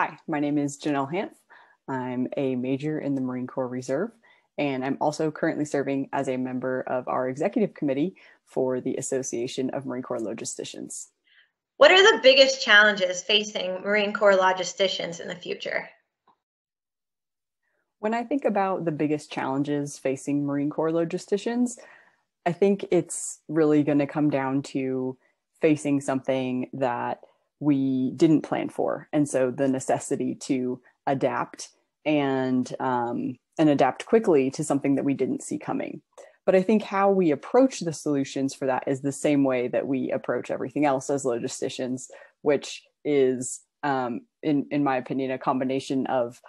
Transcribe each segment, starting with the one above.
Hi, my name is Janell Hanf. I'm a major in the Marine Corps Reserve, and I'm also currently serving as a member of our executive committee for the Association of Marine Corps Logisticians. What are the biggest challenges facing Marine Corps logisticians in the future? When I think about the biggest challenges facing Marine Corps logisticians, I think it's really going to come down to facing something that we didn't plan for. And so the necessity to adapt and adapt quickly to something that we didn't see coming. But I think how we approach the solutions for that is the same way that we approach everything else as logisticians, which is, in my opinion, a combination of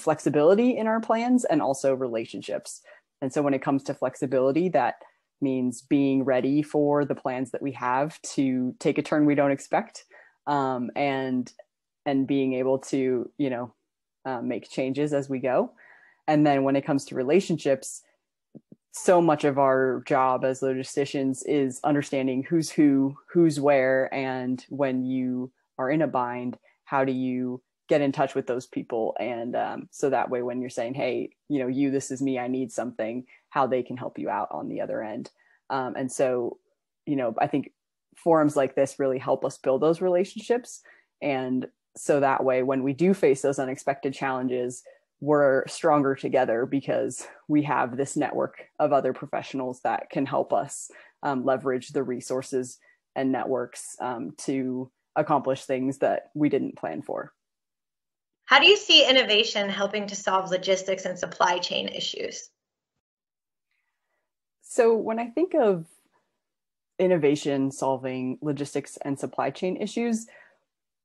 flexibility in our plans and also relationships. And so when it comes to flexibility, that means being ready for the plans that we have to take a turn we don't expect, and being able to, make changes as we go. And then when it comes to relationships, so much of our job as logisticians is understanding who's who, who's where, and when you are in a bind, how do you get in touch with those people? And so that way, when you're saying, hey, this is me, I need something, how they can help you out on the other end. And so, I think forums like this really help us build those relationships. And so that way, when we do face those unexpected challenges, we're stronger together because we have this network of other professionals that can help us leverage the resources and networks to accomplish things that we didn't plan for. How do you see innovation helping to solve logistics and supply chain issues? So when I think of innovation solving logistics and supply chain issues,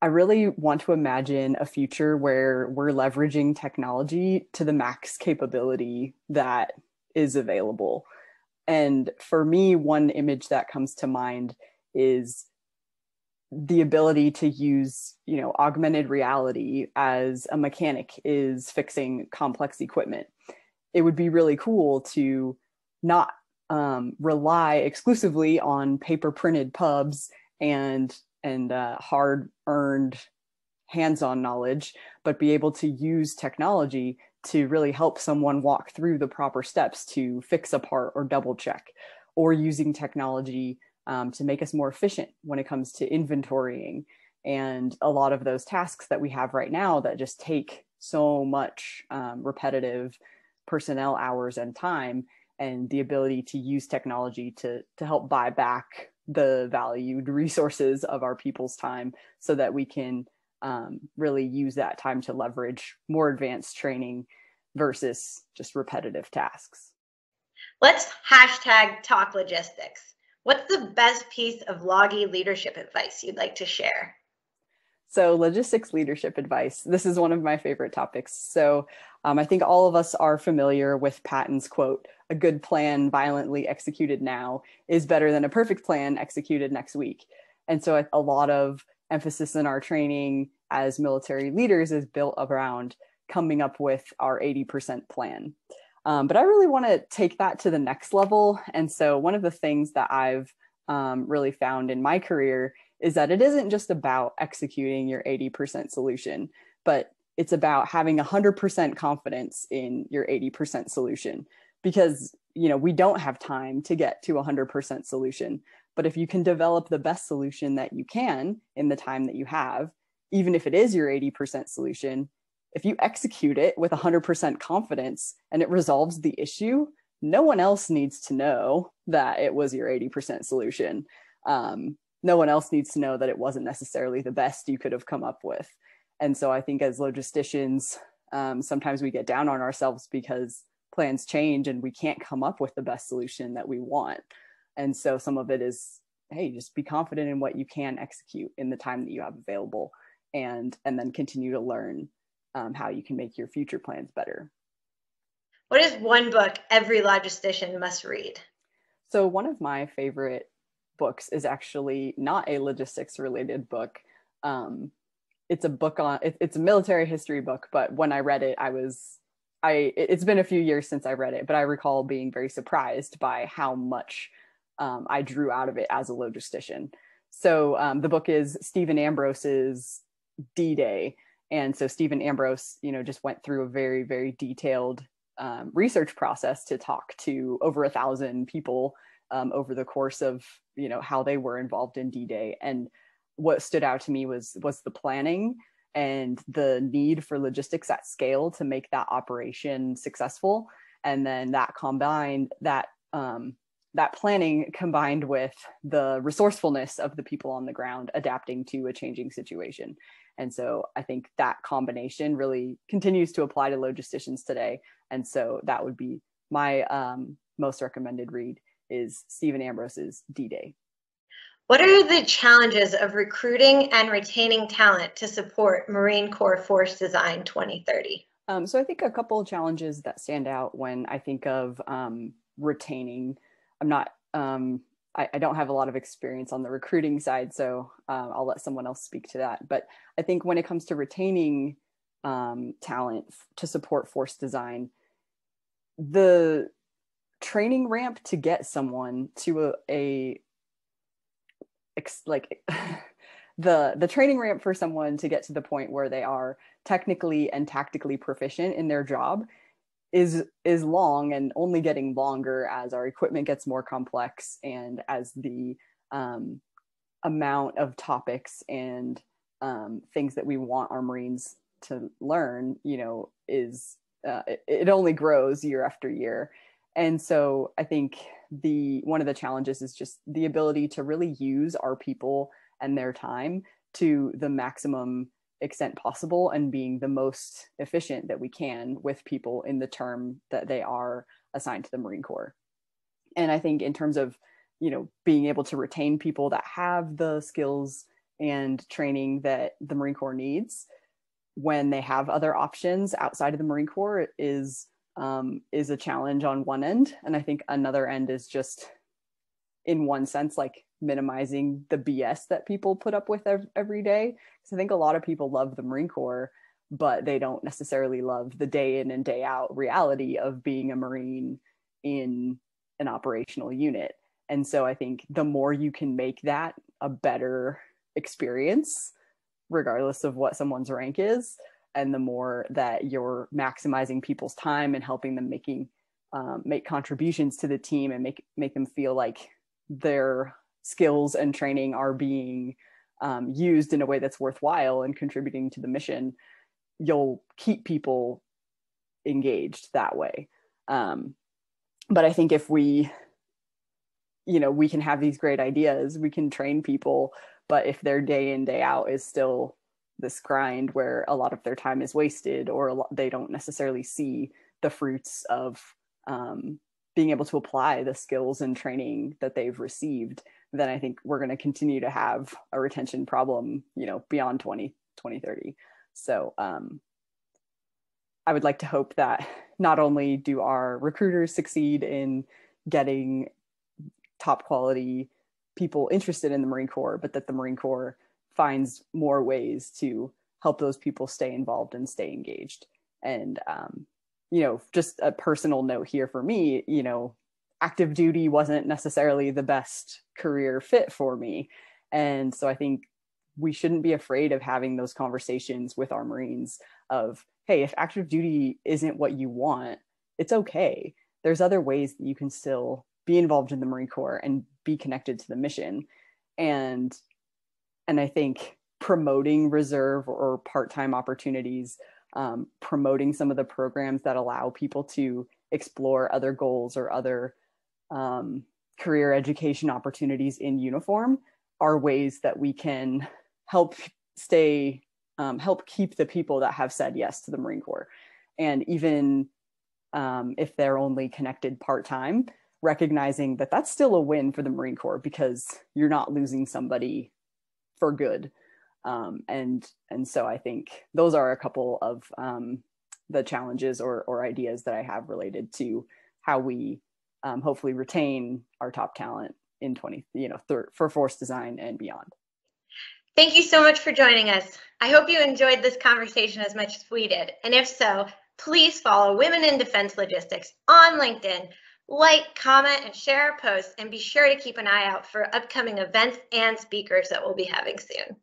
I really want to imagine a future where we're leveraging technology to the max capability that is available. And for me, one image that comes to mind is the ability to use, augmented reality as a mechanic is fixing complex equipment. It would be really cool to not rely exclusively on paper printed pubs and hard-earned hands-on knowledge, but be able to use technology to really help someone walk through the proper steps to fix a part or double check, or using technology to make us more efficient when it comes to inventorying and a lot of those tasks that we have right now that just take so much repetitive personnel hours and time, and the ability to use technology to help buy back the valued resources of our people's time so that we can really use that time to leverage more advanced training versus just repetitive tasks. Let's #talk logistics. What's the best piece of Logi leadership advice you'd like to share? So logistics leadership advice, this is one of my favorite topics. So I think all of us are familiar with Patton's quote, "A good plan violently executed now is better than a perfect plan executed next week." And so a lot of emphasis in our training as military leaders is built around coming up with our 80% plan. But I really want to take that to the next level. And so one of the things that I've really found in my career is that it isn't just about executing your 80% solution, but it's about having 100% confidence in your 80% solution, because, we don't have time to get to 100% solution. But if you can develop the best solution that you can in the time that you have, even if it is your 80% solution, if you execute it with 100% confidence and it resolves the issue, no one else needs to know that it was your 80% solution. No one else needs to know that it wasn't necessarily the best you could have come up with. And so I think as logisticians, sometimes we get down on ourselves because plans change and we can't come up with the best solution that we want. And so some of it is, hey, just be confident in what you can execute in the time that you have available, and then continue to learn how you can make your future plans better. What is one book every logistician must read? So one of my favorite books is actually not a logistics related book. It's a book it's a military history book, but when I read it, it's been a few years since I read it, but I recall being very surprised by how much I drew out of it as a logistician. So the book is Stephen Ambrose's D-Day, And so Stephen Ambrose, just went through a very, very detailed research process to talk to over 1,000 people over the course of, how they were involved in D-Day. And what stood out to me was the planning and the need for logistics at scale to make that operation successful. And then that planning combined with the resourcefulness of the people on the ground adapting to a changing situation. And so I think that combination really continues to apply to logisticians today. And so that would be my most recommended read, is Stephen Ambrose's D-Day. What are the challenges of recruiting and retaining talent to support Marine Corps Force Design 2030? So I think a couple of challenges that stand out when I think of retaining. I'm not, I don't have a lot of experience on the recruiting side, so I'll let someone else speak to that. But I think when it comes to retaining talent to support force design, the training ramp to get someone to the training ramp for someone to get to the point where they are technically and tactically proficient in their job is long, and only getting longer as our equipment gets more complex and as the amount of topics and things that we want our Marines to learn, is it only grows year after year. And so I think one of the challenges is just the ability to really use our people and their time to the maximum extent possible, and being the most efficient that we can with people in the term that they are assigned to the Marine Corps. And I think in terms of, being able to retain people that have the skills and training that the Marine Corps needs when they have other options outside of the Marine Corps is a challenge on one end. And I think another end is just, in one sense, like minimizing the BS that people put up with every day. Because I think a lot of people love the Marine Corps, but they don't necessarily love the day in and day out reality of being a Marine in an operational unit. And so I think the more you can make that a better experience, regardless of what someone's rank is, and the more that you're maximizing people's time and helping them make contributions to the team and make them feel like their skills and training are being used in a way that's worthwhile and contributing to the mission, you'll keep people engaged that way. But I think if we can have these great ideas, we can train people, but if their day in, day out is still this grind where a lot of their time is wasted, or they don't necessarily see the fruits of being able to apply the skills and training that they've received, then I think we're going to continue to have a retention problem, beyond 2030. So I would like to hope that not only do our recruiters succeed in getting top quality people interested in the Marine Corps, but that the Marine Corps finds more ways to help those people stay involved and stay engaged. And, just a personal note here for me, active duty wasn't necessarily the best career fit for me. And so I think we shouldn't be afraid of having those conversations with our Marines of, hey, if active duty isn't what you want, it's okay. There's other ways that you can still be involved in the Marine Corps and be connected to the mission. And I think promoting reserve or part-time opportunities, promoting some of the programs that allow people to explore other goals or other career education opportunities in uniform are ways that we can help keep the people that have said yes to the Marine Corps. And even if they're only connected part-time, recognizing that that's still a win for the Marine Corps, because you're not losing somebody for good. And so I think those are a couple of the challenges or ideas that I have related to how we hopefully retain our top talent in for force design and beyond. Thank you so much for joining us. I hope you enjoyed this conversation as much as we did. And if so, please follow Women in Defense Logistics on LinkedIn, like, comment, and share our posts, and be sure to keep an eye out for upcoming events and speakers that we'll be having soon.